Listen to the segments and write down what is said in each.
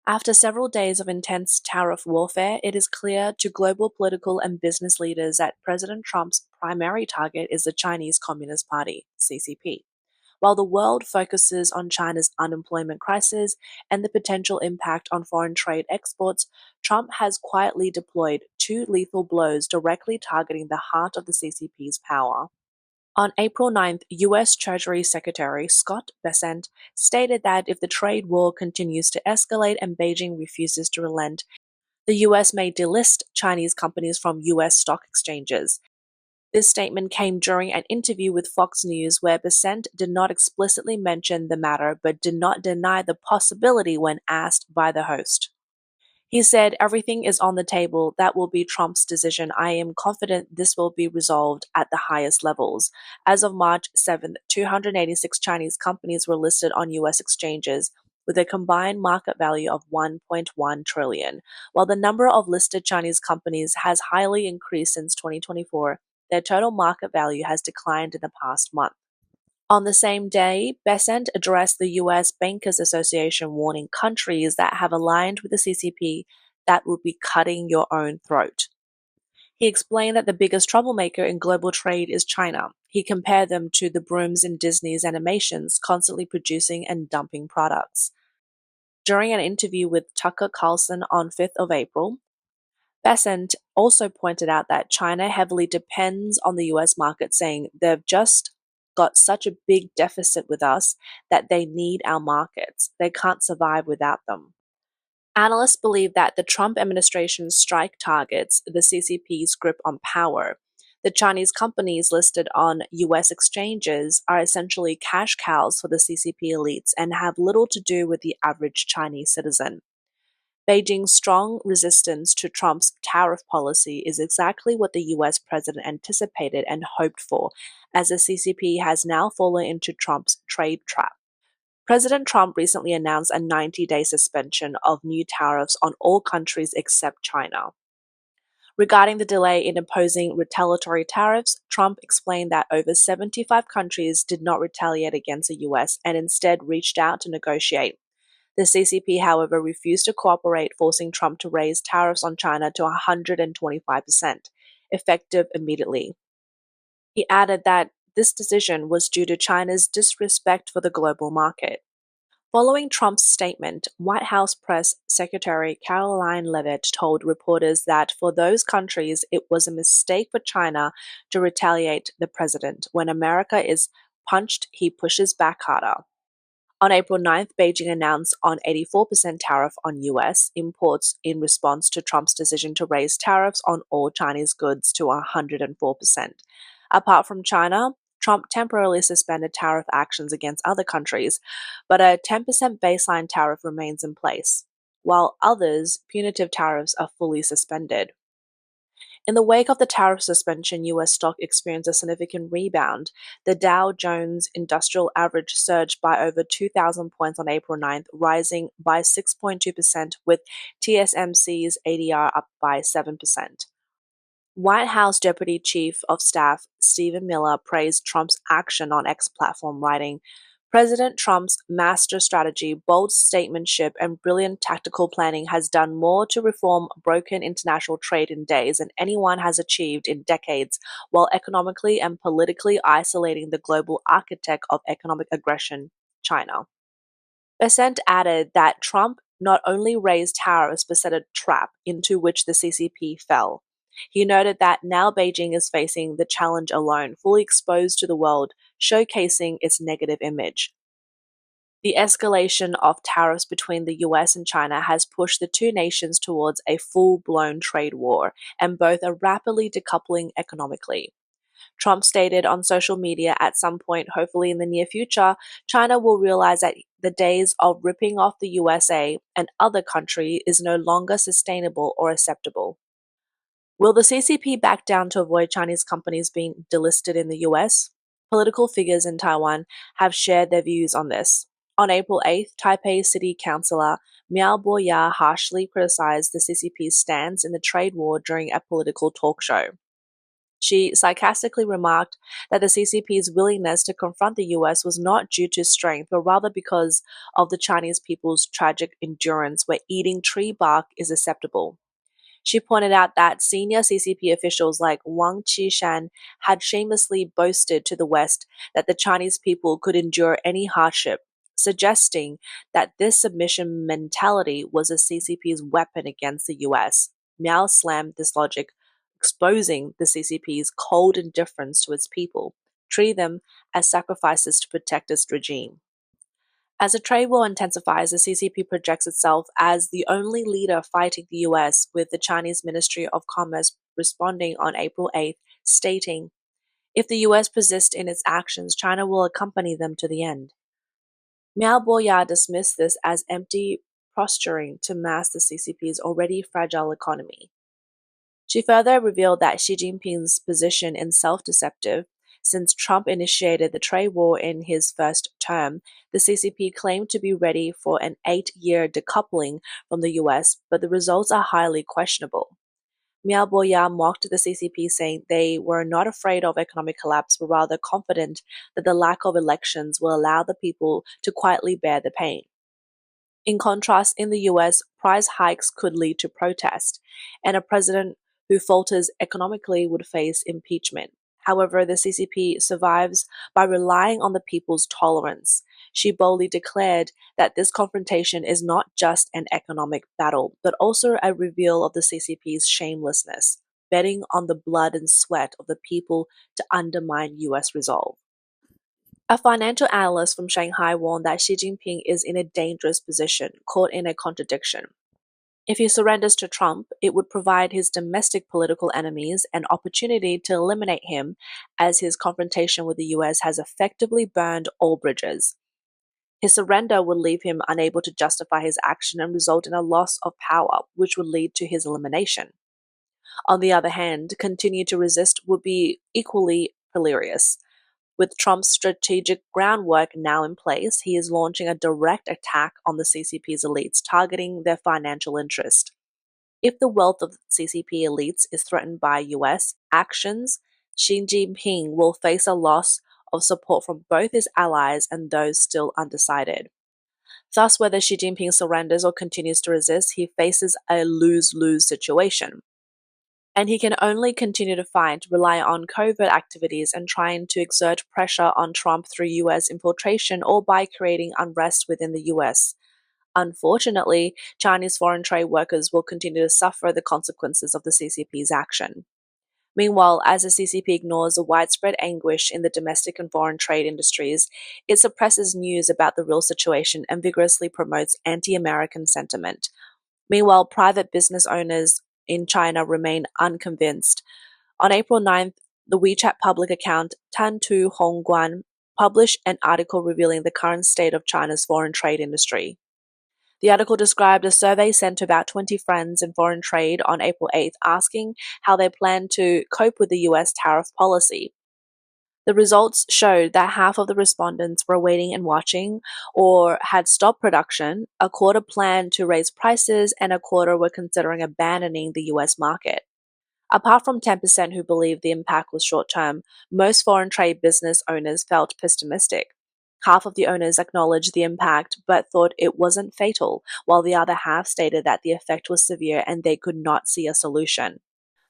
After several days of intense tariff warfare, it is clear to global political and business leaders that President Trump's primary target is the Chinese Communist Party, CCP. While the world focuses on China's unemployment crisis and the potential impact on foreign trade exports, Trump has quietly deployed two lethal blows directly targeting the heart of the CCP's power. On April 9th, U.S. Treasury Secretary Scott Bessent stated that if the trade war continues to escalate and Beijing refuses to relent, the U.S. may delist Chinese companies from U.S. stock exchanges. This statement came during an interview with Fox News where Bessent did not explicitly mention the matter but did not deny the possibility when asked by the host. He said, "Everything is on the table. That will be Trump's decision. I am confident this will be resolved at the highest levels." As of March 7th, 286 Chinese companies were listed on U.S. exchanges with a combined market value of $1.1 trillion. While the number of listed Chinese companies has highly increased since 2024, their total market value has declined in the past month. On the same day, Bessent addressed the U.S. Bankers Association, warning countries that have aligned with the CCP that would be cutting your own throat. He explained that the biggest troublemaker in global trade is China. He compared them to the brooms in Disney's animations, constantly producing and dumping products. During an interview with Tucker Carlson on 5th of April, Bessent also pointed out that China heavily depends on the US market, saying they've just got such a big deficit with us that they need our markets. They can't survive without them. Analysts believe that the Trump administration's strike targets the CCP's grip on power. The Chinese companies listed on US exchanges are essentially cash cows for the CCP elites and have little to do with the average Chinese citizen. Beijing's strong resistance to Trump's tariff policy is exactly what the US president anticipated and hoped for, as the CCP has now fallen into Trump's trade trap. President Trump recently announced a 90-day suspension of new tariffs on all countries except China. Regarding the delay in imposing retaliatory tariffs, Trump explained that over 75 countries did not retaliate against the US and instead reached out to negotiate. The CCP, however, refused to cooperate, forcing Trump to raise tariffs on China to 125%, effective immediately. He added that this decision was due to China's disrespect for the global market. Following Trump's statement, White House Press Secretary Caroline Leavitt told reporters that for those countries, it was a mistake for China to retaliate the president. When America is punched, he pushes back harder. On April 9th, Beijing announced an 84% tariff on U.S. imports in response to Trump's decision to raise tariffs on all Chinese goods to 104%. Apart from China, Trump temporarily suspended tariff actions against other countries, but a 10% baseline tariff remains in place, while others, punitive tariffs, are fully suspended. In the wake of the tariff suspension, U.S. stock experienced a significant rebound. The Dow Jones Industrial Average surged by over 2,000 points on April 9th, rising by 6.2%, with TSMC's ADR up by 7%. White House Deputy Chief of Staff Stephen Miller praised Trump's action on X platform, writing, "President Trump's master strategy, bold statesmanship, and brilliant tactical planning has done more to reform broken international trade in days than anyone has achieved in decades, while economically and politically isolating the global architect of economic aggression, China." Bessent added that Trump not only raised tariffs but set a trap into which the CCP fell. He noted that now Beijing is facing the challenge alone, fully exposed to the world, showcasing its negative image. The escalation of tariffs between the US and China has pushed the two nations towards a full-blown trade war, and both are rapidly decoupling economically. Trump stated on social media, at some point, hopefully in the near future, China will realize that the days of ripping off the USA and other countries is no longer sustainable or acceptable. Will the CCP back down to avoid Chinese companies being delisted in the US? Political figures in Taiwan have shared their views on this. On April 8th, Taipei City Councillor Miao Boya harshly criticized the CCP's stance in the trade war during a political talk show. She sarcastically remarked that the CCP's willingness to confront the US was not due to strength, but rather because of the Chinese people's tragic endurance where eating tree bark is acceptable. She pointed out that senior CCP officials like Wang Qishan had shamelessly boasted to the West that the Chinese people could endure any hardship, suggesting that this submission mentality was the CCP's weapon against the US. Miao slammed this logic, exposing the CCP's cold indifference to its people, treating them as sacrifices to protect its regime. As the trade war intensifies, the CCP projects itself as the only leader fighting the US, with the Chinese Ministry of Commerce responding on April 8th, stating, "If the US persists in its actions, China will accompany them to the end." Miao Boya dismissed this as empty posturing to mask the CCP's already fragile economy. She further revealed that Xi Jinping's position is self-deceptive. Since Trump initiated the trade war in his first term, the CCP claimed to be ready for an 8-year decoupling from the US, but the results are highly questionable. Miao Boya mocked the CCP, saying they were not afraid of economic collapse, but rather confident that the lack of elections will allow the people to quietly bear the pain. In contrast, in the US, price hikes could lead to protest, and a president who falters economically would face impeachment. However, the CCP survives by relying on the people's tolerance. She boldly declared that this confrontation is not just an economic battle, but also a reveal of the CCP's shamelessness, betting on the blood and sweat of the people to undermine US resolve. A financial analyst from Shanghai warned that Xi Jinping is in a dangerous position, caught in a contradiction. If he surrenders to Trump, it would provide his domestic political enemies an opportunity to eliminate him, as his confrontation with the US has effectively burned all bridges. His surrender would leave him unable to justify his action and result in a loss of power, which would lead to his elimination. On the other hand, continue to resist would be equally hilarious. With Trump's strategic groundwork now in place, he is launching a direct attack on the CCP's elites, targeting their financial interest. If the wealth of CCP elites is threatened by US actions, Xi Jinping will face a loss of support from both his allies and those still undecided. Thus, whether Xi Jinping surrenders or continues to resist, he faces a lose-lose situation. And he can only continue to fight, rely on covert activities, and trying to exert pressure on Trump through US infiltration or by creating unrest within the US. Unfortunately, Chinese foreign trade workers will continue to suffer the consequences of the CCP's action. Meanwhile, as the CCP ignores the widespread anguish in the domestic and foreign trade industries, it suppresses news about the real situation and vigorously promotes anti-American sentiment. Meanwhile, private business owners in China remain unconvinced. On April 9th, the WeChat public account Tantu Hongguan published an article revealing the current state of China's foreign trade industry. The article described a survey sent to about 20 friends in foreign trade on April 8th, asking how they plan to cope with the US tariff policy. The results showed that half of the respondents were waiting and watching or had stopped production, a quarter planned to raise prices, and a quarter were considering abandoning the US market. Apart from 10% who believed the impact was short-term, most foreign trade business owners felt pessimistic. Half of the owners acknowledged the impact but thought it wasn't fatal, while the other half stated that the effect was severe and they could not see a solution.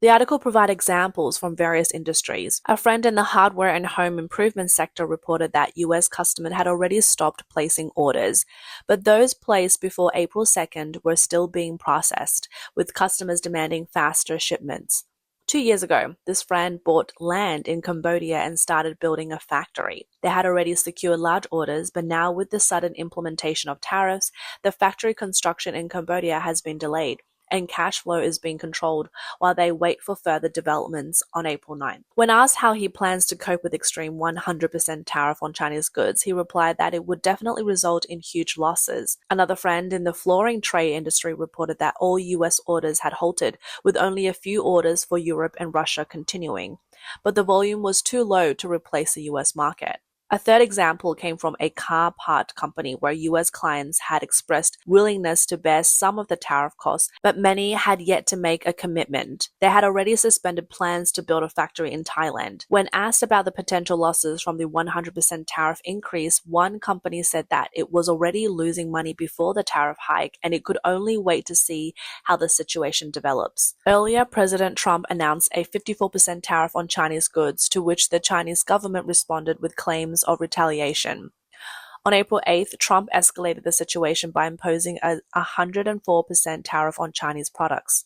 The article provided examples from various industries. A friend in the hardware and home improvement sector reported that US customers had already stopped placing orders, but those placed before April 2nd were still being processed, with customers demanding faster shipments. 2 years ago, this friend bought land in Cambodia and started building a factory. They had already secured large orders, but now with the sudden implementation of tariffs, the factory construction in Cambodia has been delayed, and cash flow is being controlled while they wait for further developments on April 9th. When asked how he plans to cope with extreme 100% tariff on Chinese goods, he replied that it would definitely result in huge losses. Another friend in the flooring trade industry reported that all US orders had halted, with only a few orders for Europe and Russia continuing, but the volume was too low to replace the US market. A third example came from a car part company where US clients had expressed willingness to bear some of the tariff costs, but many had yet to make a commitment. They had already suspended plans to build a factory in Thailand. When asked about the potential losses from the 100% tariff increase, one company said that it was already losing money before the tariff hike and it could only wait to see how the situation develops. Earlier, President Trump announced a 54% tariff on Chinese goods, to which the Chinese government responded with claims of retaliation. On April 8th, Trump escalated the situation by imposing a 104% tariff on Chinese products.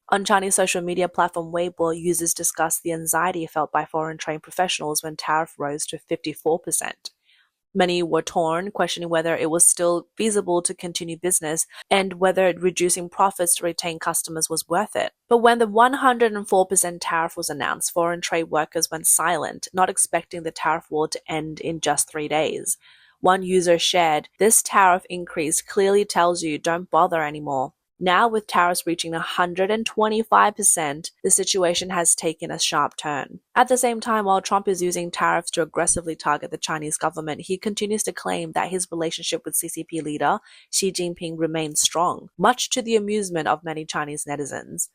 On Chinese social media platform Weibo, users discussed the anxiety felt by foreign trained professionals when tariff rose to 54%. Many were torn, questioning whether it was still feasible to continue business and whether reducing profits to retain customers was worth it. But when the 104% tariff was announced, foreign trade workers went silent, not expecting the tariff war to end in just 3 days. One user shared, "This tariff increase clearly tells you don't bother anymore." Now, with tariffs reaching 125%, the situation has taken a sharp turn. At the same time, while Trump is using tariffs to aggressively target the Chinese government, he continues to claim that his relationship with CCP leader Xi Jinping remains strong, much to the amusement of many Chinese netizens.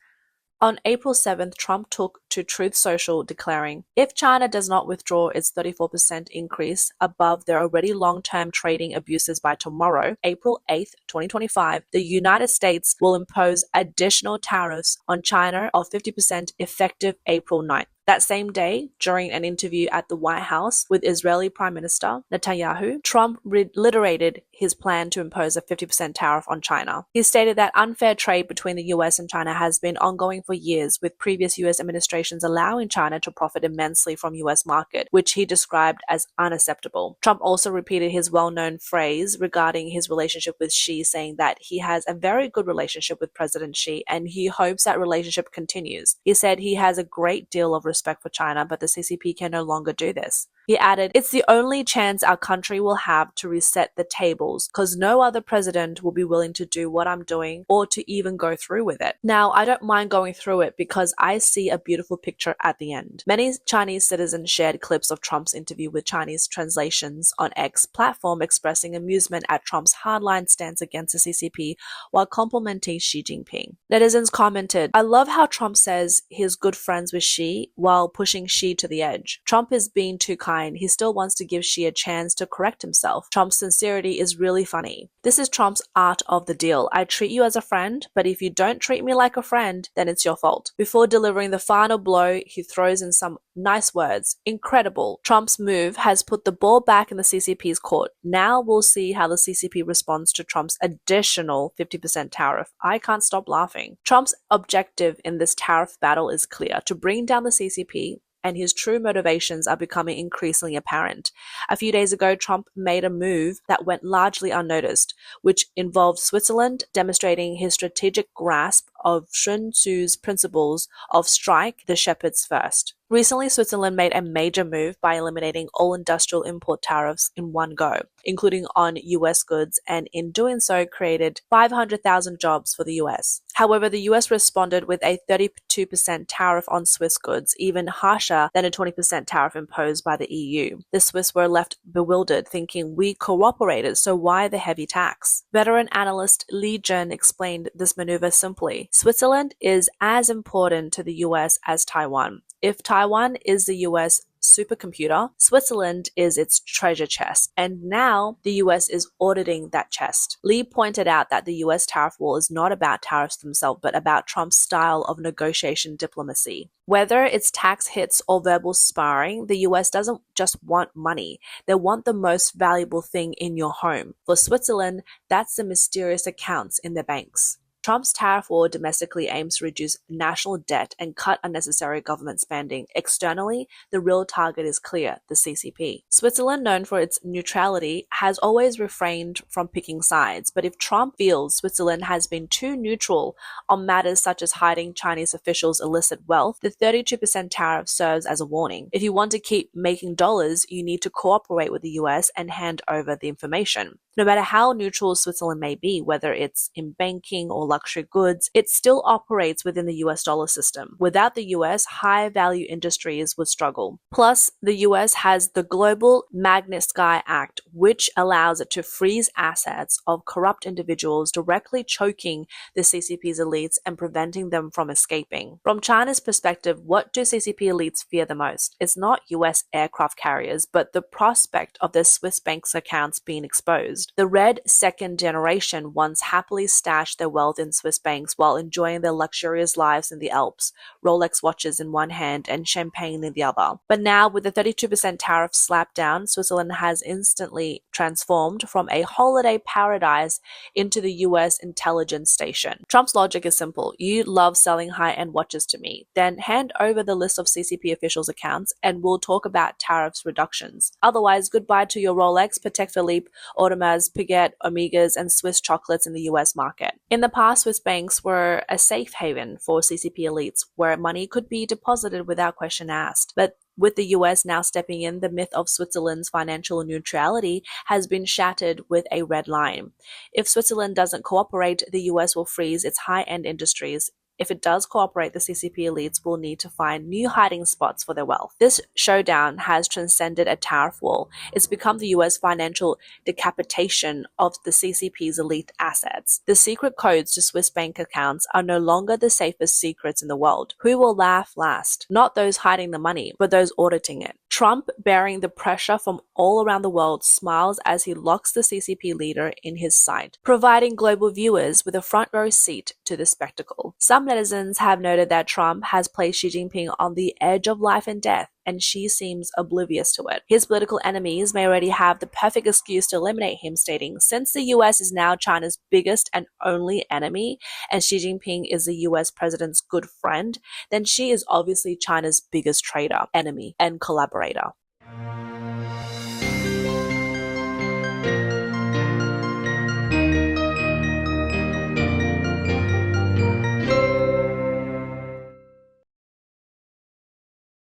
On April 7th, Trump took to Truth Social, declaring, "If China does not withdraw its 34% increase above their already long-term trading abuses by tomorrow, April 8th, 2025, the United States will impose additional tariffs on China of 50% effective April 9th. That same day, during an interview at the White House with Israeli Prime Minister Netanyahu, Trump reiterated his plan to impose a 50% tariff on China. He stated that unfair trade between the US and China has been ongoing for years, with previous US administrations allowing China to profit immensely from US market, which he described as unacceptable. Trump also repeated his well-known phrase regarding his relationship with Xi, saying that he has a very good relationship with President Xi and he hopes that relationship continues. He said he has a great deal of respect for China, but the CCP can no longer do this. He added, "It's the only chance our country will have to reset the tables, because no other president will be willing to do what I'm doing or to even go through with it." Now, I don't mind going through it because I see a beautiful picture at the end. Many Chinese citizens shared clips of Trump's interview with Chinese translations on X platform, expressing amusement at Trump's hardline stance against the CCP while complimenting Xi Jinping. Netizens commented, "I love how Trump says he's good friends with Xi while pushing Xi to the edge. Trump is being too kind. He still wants to give Xi a chance to correct himself. Trump's sincerity is really funny. This is Trump's art of the deal. I treat you as a friend, but if you don't treat me like a friend, then it's your fault." Before delivering the final blow, he throws in some nice words. Incredible. Trump's move has put the ball back in the CCP's court. Now we'll see how the CCP responds to Trump's additional 50% tariff. I can't stop laughing. Trump's objective in this tariff battle is clear: to bring down the CCP, and his true motivations are becoming increasingly apparent. A few days ago, Trump made a move that went largely unnoticed, which involved Switzerland, demonstrating his strategic grasp of Sun Tzu's principles of strike the shepherds first. Recently, Switzerland made a major move by eliminating all industrial import tariffs in one go, including on US goods, and in doing so created 500,000 jobs for the US. However, the US responded with a 32% tariff on Swiss goods, even harsher than a 20% tariff imposed by the EU. The Swiss were left bewildered, thinking, "We cooperated, so why the heavy tax?" Veteran analyst Li Jun explained this maneuver simply. Switzerland is as important to the US as Taiwan. If Taiwan is the US supercomputer, Switzerland is its treasure chest, and now the US is auditing that chest. Lee pointed out that the US tariff war is not about tariffs themselves, but about Trump's style of negotiation diplomacy. Whether it's tax hits or verbal sparring, the US doesn't just want money. They want the most valuable thing in your home. For Switzerland, that's the mysterious accounts in their banks. Trump's tariff war domestically aims to reduce national debt and cut unnecessary government spending. Externally, the real target is clear: the CCP. Switzerland, known for its neutrality, has always refrained from picking sides. But if Trump feels Switzerland has been too neutral on matters such as hiding Chinese officials' illicit wealth, the 32% tariff serves as a warning. If you want to keep making dollars, you need to cooperate with the US and hand over the information. No matter how neutral Switzerland may be, whether it's in banking or luxury goods, it still operates within the US dollar system. Without the US, high-value industries would struggle. Plus, the US has the Global Magnitsky Act, which allows it to freeze assets of corrupt individuals, directly choking the CCP's elites and preventing them from escaping. From China's perspective, what do CCP elites fear the most? It's not US aircraft carriers, but the prospect of their Swiss banks' accounts being exposed. The red second generation once happily stashed their wealth in Swiss banks while enjoying their luxurious lives in the Alps, Rolex watches in one hand and champagne in the other. But now, with the 32% tariff slapped down, Switzerland has instantly transformed from a holiday paradise into the US intelligence station. Trump's logic is simple. You love selling high-end watches to me. Then hand over the list of CCP officials' accounts and we'll talk about tariffs reductions. Otherwise, goodbye to your Rolex, Patek Philippe, Audemars Piguet, Omegas, and Swiss chocolates in the US market. In the past, Swiss banks were a safe haven for CCP elites where money could be deposited without question asked. But with the US now stepping in, the myth of Switzerland's financial neutrality has been shattered with a red line. If Switzerland doesn't cooperate, the US will freeze its high-end industries. If it does cooperate, the CCP elites will need to find new hiding spots for their wealth. This showdown has transcended a tariff wall. It's become the US financial decapitation of the CCP's elite assets. The secret codes to Swiss bank accounts are no longer the safest secrets in the world. Who will laugh last? Not those hiding the money, but those auditing it. Trump, bearing the pressure from all around the world, smiles as he locks the CCP leader in his sight, providing global viewers with a front row seat to the spectacle. Some netizens have noted that Trump has placed Xi Jinping on the edge of life and death, and Xi seems oblivious to it. His political enemies may already have the perfect excuse to eliminate him, stating, since the US is now China's biggest and only enemy, and Xi Jinping is the US president's good friend, then Xi is obviously China's biggest traitor, enemy, and collaborator.